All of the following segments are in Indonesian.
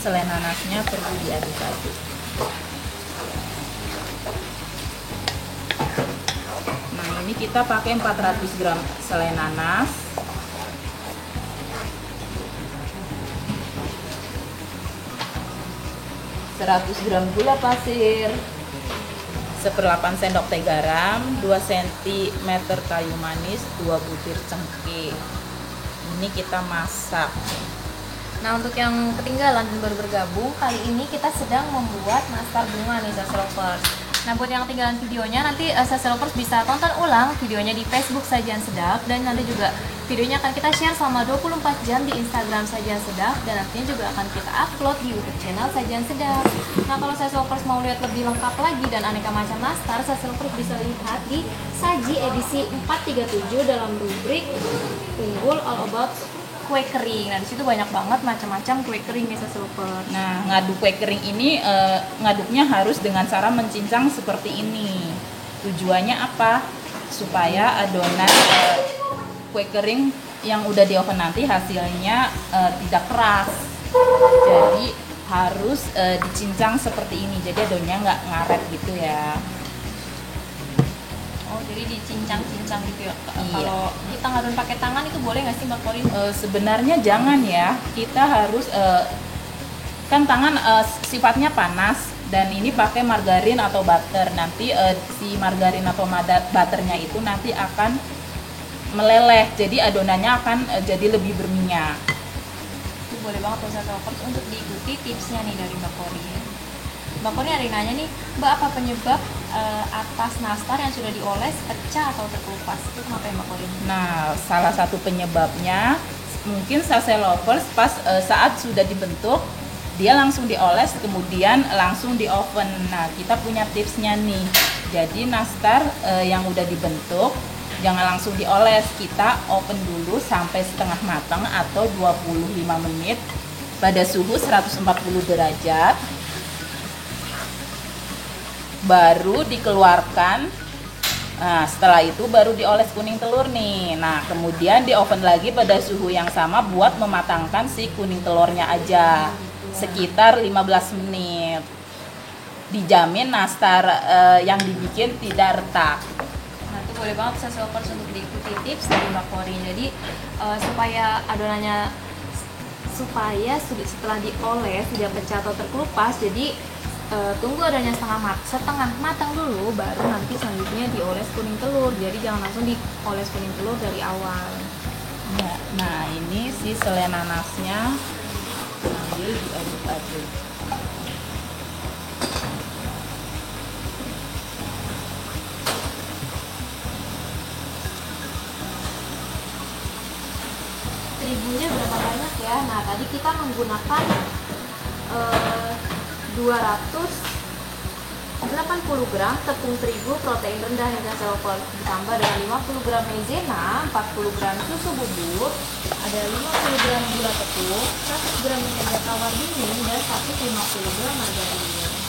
selai nanasnya perlu diaduk-aduk. Nah, ini kita pakai 400 gram selai nanas. Seratus gram gula pasir, 1/8 sendok teh garam, 2 cm kayu manis, 2 butir cengkeh. Ini kita masak. Nah, untuk yang ketinggalan dan baru bergabung, kali ini kita sedang membuat nastar bunga nih Sales Lovers. Nah, buat yang ketinggalan videonya, nanti Sales Lovers bisa tonton ulang videonya di Facebook Sajian Sedap, dan nanti juga videonya akan kita share selama 24 jam di Instagram Sajian Sedap, dan nantinya juga akan kita upload di YouTube channel Sajian Sedap. Nah, kalau Sales Lovers mau lihat lebih lengkap lagi dan aneka macam nastar, Sales Lovers bisa lihat di Saji edisi 437 dalam rubrik Unggul All About Kue Kering. Nah, disitu banyak banget macam-macam kue kering nih Sales Lovers. Nah, ngaduk kue kering ini ngaduknya harus dengan cara mencincang seperti ini. Tujuannya apa? Supaya adonan kue kering yang udah di oven nanti hasilnya tidak keras. Jadi harus dicincang seperti ini. Jadi adonannya nggak ngaret gitu ya. Oh, jadi dicincang-cincang gitu ya. Iya. Kalau kita ngadon pakai tangan itu boleh nggak sih Mbak Korin? Sebenarnya jangan ya. Kita harus kan tangan sifatnya panas, dan ini pakai margarin atau butter. Nanti si margarin atau butternya itu nanti akan meleleh. Jadi adonannya akan jadi lebih berminyak. Itu boleh banget tuh Sales Lovers untuk diikuti tipsnya nih dari Mbak Korin. Mbak Korin ada yang nanya nih, Mbak, apa penyebab atas nastar yang sudah dioles pecah atau terkelupas? Itu kenapa ya Mbak Korin? Nah, salah satu penyebabnya mungkin Sales Lovers pas saat sudah dibentuk dia langsung dioles, kemudian langsung di oven. Nah, kita punya tipsnya nih. Jadi nastar yang udah dibentuk jangan langsung dioles, kita oven dulu sampai setengah matang atau 25 menit pada suhu 140 derajat. Baru dikeluarkan. Nah, setelah itu baru dioles kuning telur nih. Nah, kemudian di oven lagi pada suhu yang sama buat mematangkan si kuning telurnya aja. Sekitar 15 menit. Dijamin nastar yang dibikin tidak retak. Nah, itu boleh banget Sales Lovers untuk diikuti tips dari Mbak Korin. Jadi supaya adonannya setelah dioles tidak pecah atau terkelupas, jadi tunggu adanya setengah matang dulu, baru nanti selanjutnya dioles kuning telur. Jadi jangan langsung dioles kuning telur dari awal. Ya, nah ini si selai nanasnya sambil diaduk-aduk. Terigunya berapa banyak ya? Nah, tadi kita menggunakan 280 gram tepung terigu protein rendah yang Sales Lovers, ditambah dengan 50 gram maizena, 40 gram susu bubuk, ada 50 gram gula tepung, 100 gram mentega tawar dingin, dan 150 gram margarin.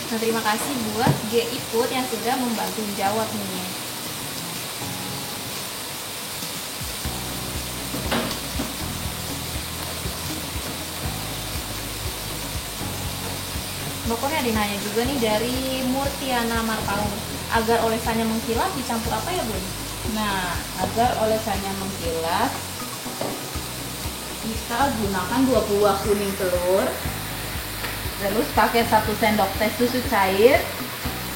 Nah, terima kasih buat GI Food yang sudah membantu menjawab nih. Mbak Korin ada nanya juga nih dari Murtiana Marpaung, agar olesannya mengkilap dicampur apa ya Bun? Nah, agar olesannya mengkilap, kita gunakan 2 buah kuning telur, terus pakai 1 sendok teh susu cair,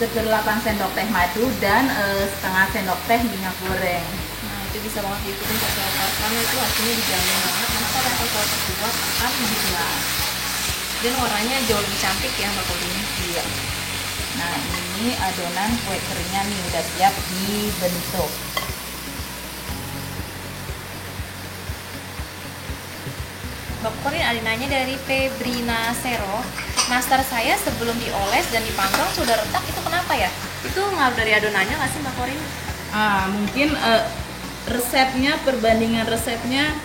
1/8 sendok teh madu, dan setengah sendok teh minyak goreng. Nah, itu bisa banget diikutin Sales Lovers, karena itu hasilnya dijamin banget nastar yang Sales Lovers buat akan lebih jelas dan warnanya jauh lebih cantik ya Mbak Korin. Iya. Nah, ini adonan kue keringnya nih udah siap dibentuk. Mbak Korin ada nanya dari Febrina Sero, nastar saya sebelum dioles dan dipanggang sudah retak, itu kenapa ya? Itu ngaruh dari adonannya nggak sih Mbak Korin? Mungkin perbandingan resepnya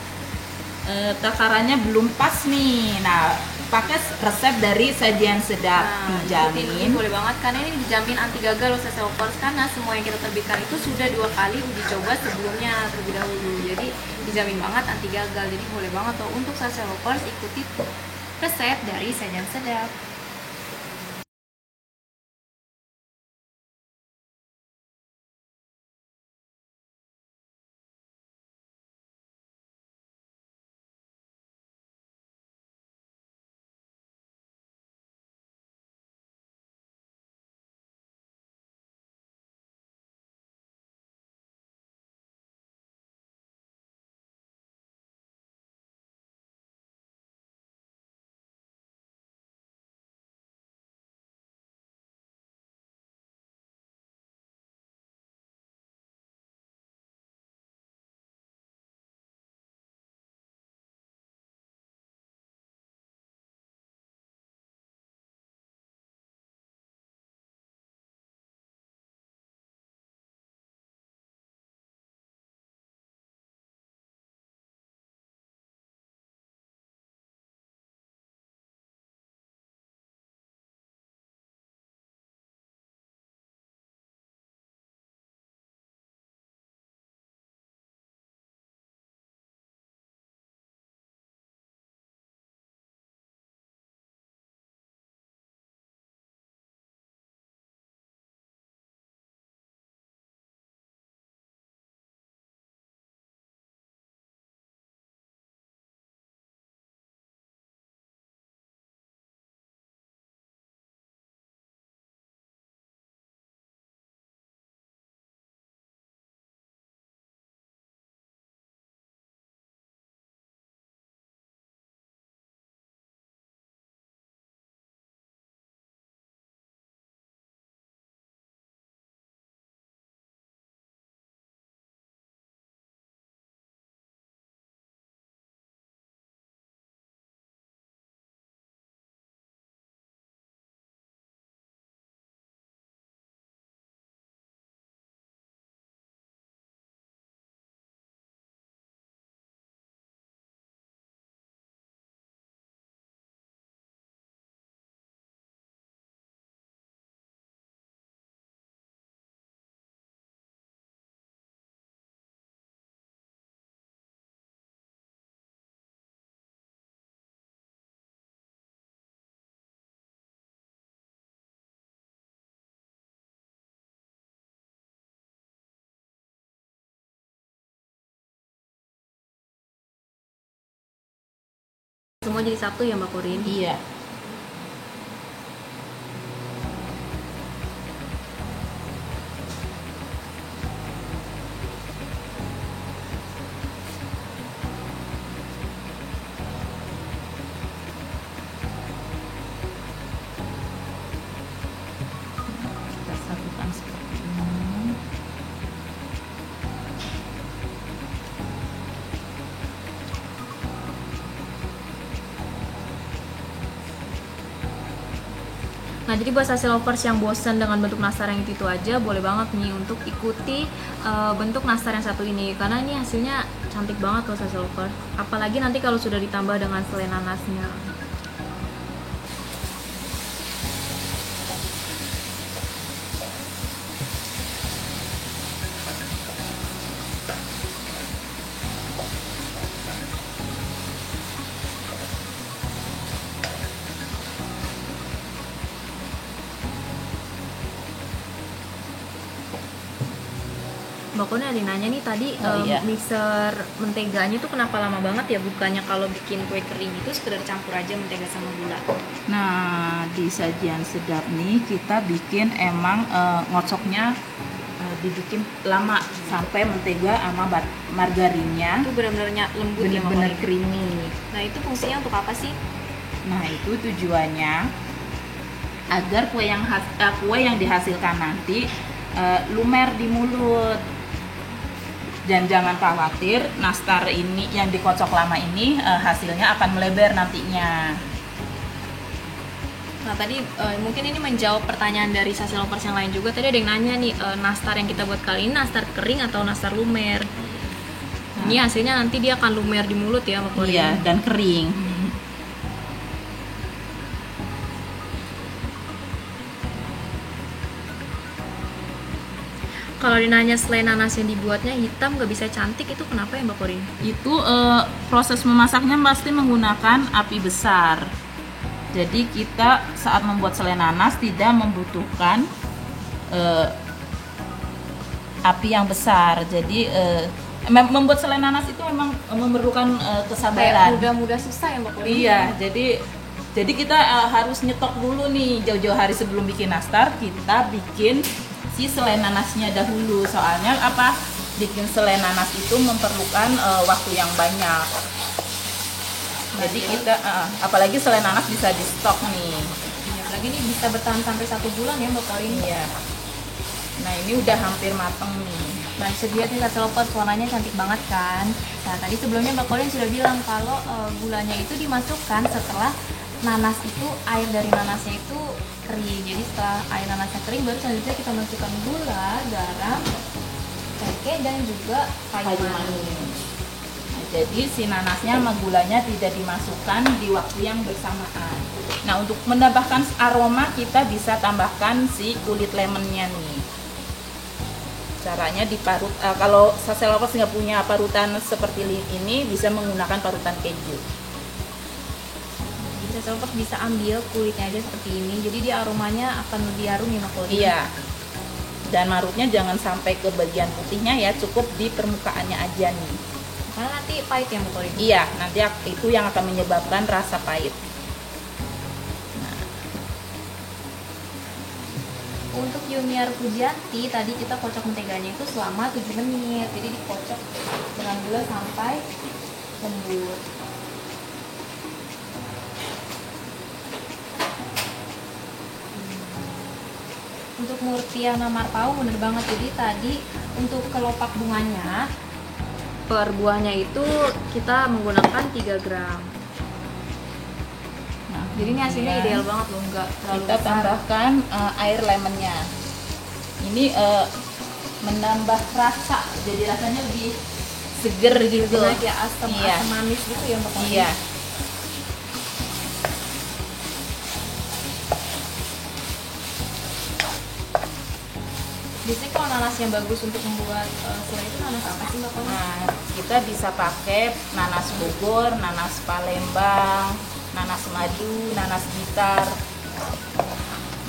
takarannya belum pas nih. Nah, pakai resep dari Sajian Sedap. Ikutin ini Dijamin. boleh banget karena ini dijamin anti gagal loh Sasa Lovers, karena semua yang kita terbitkan itu sudah 2 kali uji coba sebelumnya terlebih dahulu, jadi dijamin banget anti gagal. Jadi boleh banget tuh untuk Sasa Lovers ikuti resep dari Sajian Sedap. Semua jadi satu ya Mbak Korin? Iya. Kita satukan seperti ini. Nah, jadi buat Sasa Lovers yang bosan dengan bentuk nastar yang itu aja, boleh banget nih untuk ikuti bentuk nastar yang satu ini, karena ini hasilnya cantik banget loh Sasa Lovers. Apalagi nanti kalau sudah ditambah dengan selai nanasnya. Mbak Koni ada yang nanya nih tadi, Iya. mixer menteganya tuh kenapa lama banget ya, bukannya kalau bikin kue kering itu sekedar campur aja mentega sama gula? Nah, di Sajian Sedap nih kita bikin emang ngocoknya dibikin lama sampai mentega sama margarinnya Itu benar-benar lembut ya Mbak benar-benar Koni? creamy. Nah, itu fungsinya untuk apa sih? Nah, itu tujuannya agar kue yang dihasilkan nanti lumer di mulut. Dan jangan khawatir, nastar ini yang dikocok lama ini hasilnya akan melebar nantinya. Nah, tadi mungkin ini menjawab pertanyaan dari Sasa Lovers yang lain juga. Tadi ada yang nanya nih, nastar yang kita buat kali ini nastar kering atau nastar lumer? Ini hasilnya nanti dia akan lumer di mulut ya Mbak Korin? Iya, dan kering. Kalau dinanya selain nanas yang dibuatnya hitam nggak bisa cantik, itu kenapa ya Mbak Korin? Itu proses memasaknya pasti menggunakan api besar. Jadi kita saat membuat selai nanas tidak membutuhkan api yang besar. Jadi membuat selai nanas itu memang memerlukan kesabaran. Kayak mudah susah ya Mbak Korin? Iya, jadi kita harus nyetok dulu nih jauh-jauh hari sebelum bikin nastar, kita bikin si selai nanasnya dahulu. Soalnya apa? Bikin selai nanas itu memerlukan waktu yang banyak. Jadi kita apalagi selai nanas bisa di stok nih. Iya, apalagi ini bisa bertahan sampai 1 bulan ya Mbak Korin. Iya. Nah, ini udah hampir mateng nih. Nah, bisa dilihat nih Sase Lovers, warnanya cantik banget kan. Nah, tadi sebelumnya Mbak Korin sudah bilang kalau gulanya itu dimasukkan setelah nanas itu, air dari nanasnya itu kering. Jadi setelah air nanasnya kering, baru selanjutnya kita masukkan gula, garam, cengkeh, dan juga kayu manis. Nah, jadi si nanasnya sama gulanya tidak dimasukkan di waktu yang bersamaan. Nah, untuk menambahkan aroma kita bisa tambahkan si kulit lemonnya nih. Caranya diparut, kalau Sase Lovers nggak punya parutan seperti ini, bisa menggunakan parutan keju. Jadi Sase Lovers bisa ambil kulitnya aja seperti ini, jadi dia aromanya akan lebih harum ya Mbak Korin. Iya. Dan marutnya jangan sampai ke bagian putihnya ya, cukup di permukaannya aja nih. Karena nanti pahit ya Mbak Korin. Iya, nanti itu yang akan menyebabkan rasa pahit. Untuk Yuniar Pujanti, tadi kita kocok menteganya itu selama 7 menit. Jadi dikocok dengan gula sampai lembut. Untuk Murtiana Marpau bener banget. Jadi tadi untuk kelopak bunganya, per buahnya itu kita menggunakan 3 gram. Jadi ini hasilnya ideal banget loh, nggak terlalu Kita besar. tambahkan air lemonnya. Ini menambah rasa, jadi rasanya lebih seger gitu. Jadi kayak asam, Iya. asam manis gitu ya Mbak Korin. Iya. Biasanya kalau nanas yang bagus untuk membuat selai itu nanas apa sih Mbak Korin? Nah, kita bisa pakai nanas Bogor, nanas Palembang, nanas madu, nanas gitar.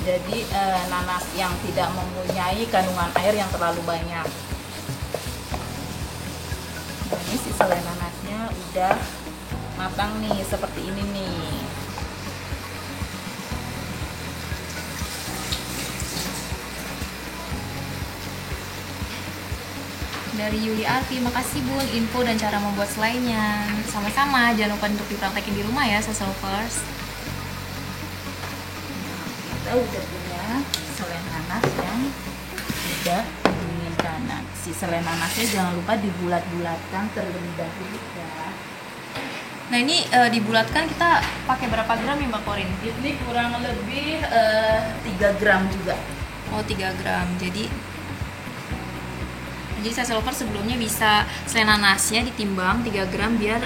Jadi nanas yang tidak mempunyai kandungan air yang terlalu banyak. Nah, ini si selai nanasnya udah matang nih, seperti ini nih. Dari Yuli Arfi, makasih Bun info dan cara membuat selainya. Sama-sama, jangan lupa untuk dipraktekin di rumah ya Sase Lovers. Kita udah punya selai nanas yang udah didinginkan. Nah, si selai nanasnya jangan lupa dibulat-bulatkan terlebih dahulu ya. Nah ini dibulatkan kita pakai berapa gram ya Mbak Korin? Ini kurang lebih 3 gram juga. Oh 3 gram. Jadi Sase Lovers sebelumnya bisa selai nanasnya ditimbang 3 gram biar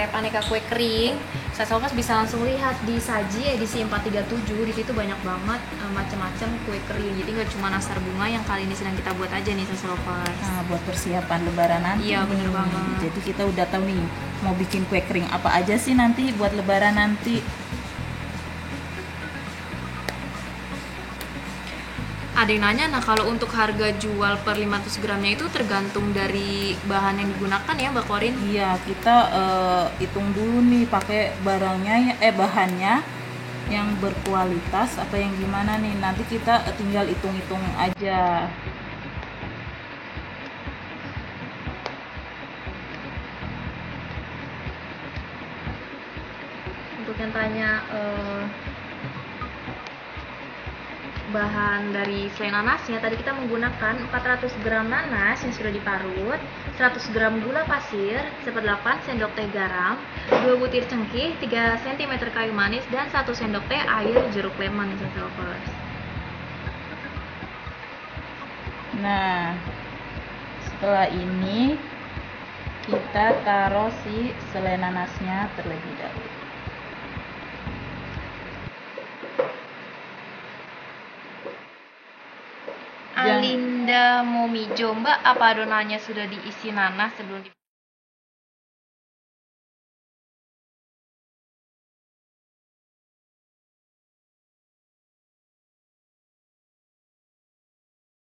resep aneka kue kering, saya Lovers bisa langsung lihat di Saji edisi 437. Di situ banyak banget macam-macam kue kering. Jadi nggak cuma nastar bunga yang kali ini sedang kita buat aja nih saya Lovers. Nah, buat persiapan lebaran nanti. Iya, bener nih. banget. Jadi kita udah tahu nih mau bikin kue kering apa aja sih nanti buat lebaran nanti. Ada yang nanya, nah kalau untuk harga jual per 500 gramnya itu tergantung dari bahan yang digunakan ya Mbak Korin? Iya, kita hitung dulu nih pakai barangnya bahannya yang berkualitas apa yang gimana nih. Nanti kita tinggal hitung-hitung aja. Untuk yang tanya bahan dari selai nanasnya, tadi kita menggunakan 400 gram nanas yang sudah diparut, 100 gram gula pasir, 1/8 sendok teh garam, 2 butir cengkeh, 3 cm kayu manis, dan 1 sendok teh air jeruk lemon. Nah, setelah ini kita taruh si selai nanasnya terlebih dahulu. Alinda Momijo, Mbak, apa adonannya sudah diisi nanas sebelum